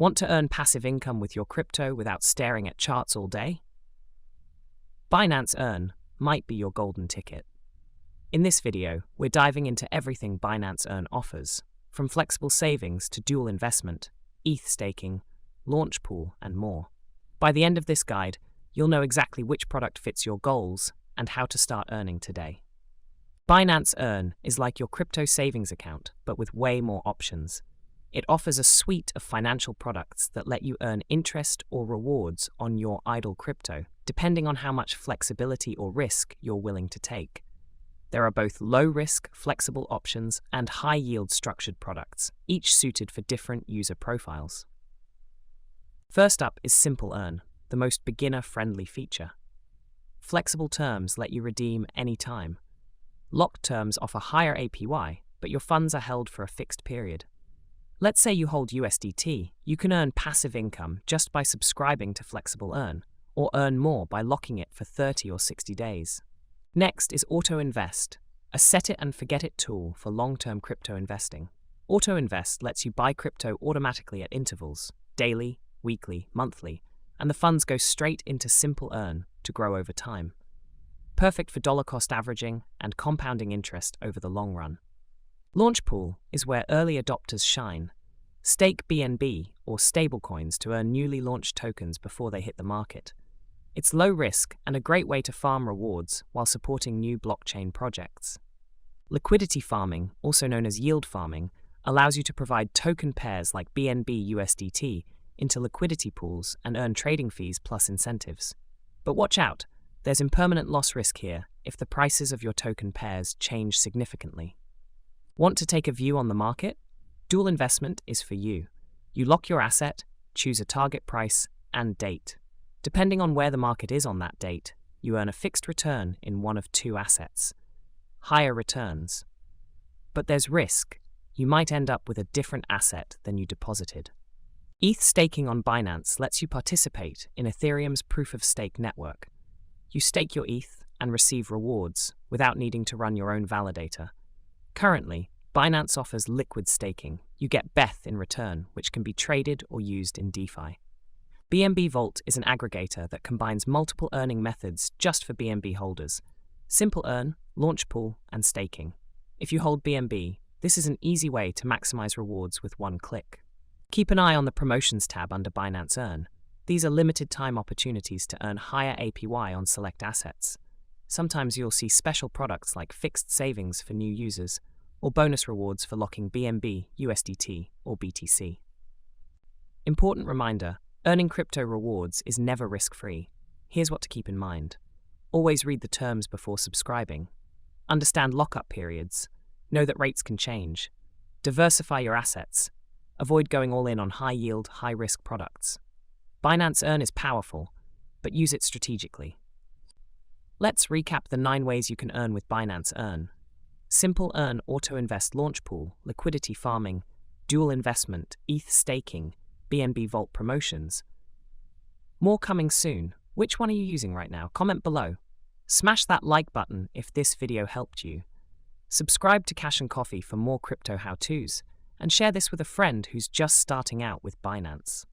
Want to earn passive income with your crypto without staring at charts all day? Binance Earn might be your golden ticket. In this video, we're diving into everything Binance Earn offers, from flexible savings to dual investment, ETH staking, launch pool, and more. By the end of this guide, you'll know exactly which product fits your goals and how to start earning today. Binance Earn is like your crypto savings account, but with way more options. It offers a suite of financial products that let you earn interest or rewards on your idle crypto, depending on how much flexibility or risk you're willing to take. There are both low-risk, flexible options and high-yield structured products, each suited for different user profiles. First up is Simple Earn, the most beginner-friendly feature. Flexible terms let you redeem anytime. Locked terms offer higher APY, but your funds are held for a fixed period. Let's say you hold USDT, you can earn passive income just by subscribing to Flexible Earn, or earn more by locking it for 30 or 60 days. Next is Auto Invest, a set-it-and-forget-it tool for long-term crypto investing. Auto Invest lets you buy crypto automatically at intervals, daily, weekly, monthly, and the funds go straight into Simple Earn to grow over time. Perfect for dollar-cost averaging and compounding interest over the long run. Launch Pool is where early adopters shine. Stake BNB or stablecoins to earn newly launched tokens before they hit the market. It's low risk and a great way to farm rewards while supporting new blockchain projects. Liquidity farming, also known as yield farming, allows you to provide token pairs like BNB USDT into liquidity pools and earn trading fees plus incentives. But watch out, there's impermanent loss risk here if the prices of your token pairs change significantly. Want to take a view on the market? Dual investment is for you. You lock your asset, choose a target price and date. Depending on where the market is on that date, you earn a fixed return in one of two assets. Higher returns. But there's risk. You might end up with a different asset than you deposited. ETH staking on Binance lets you participate in Ethereum's proof-of-stake network. You stake your ETH and receive rewards without needing to run your own validator. Currently, Binance offers liquid staking. You get BETH in return, which can be traded or used in DeFi. BNB Vault is an aggregator that combines multiple earning methods just for BNB holders: Simple Earn, Launch Pool, and staking. If you hold BNB, this is an easy way to maximize rewards with one click. Keep an eye on the Promotions tab under Binance Earn. These are limited-time opportunities to earn higher APY on select assets. Sometimes you'll see special products like fixed savings for new users, or bonus rewards for locking BNB, USDT, or BTC. Important reminder, earning crypto rewards is never risk-free. Here's what to keep in mind. Always read the terms before subscribing. Understand lockup periods. Know that rates can change. Diversify your assets. Avoid going all in on high-yield, high-risk products. Binance Earn is powerful, but use it strategically. Let's recap the 9 ways you can earn with Binance Earn. Simple Earn Auto Invest Launch Pool, Liquidity Farming, Dual Investment, ETH Staking, BNB Vault Promotions. More coming soon. Which one are you using right now? Comment below. Smash that like button if this video helped you. Subscribe to Cash and Coffee for more crypto how-tos, and share this with a friend who's just starting out with Binance.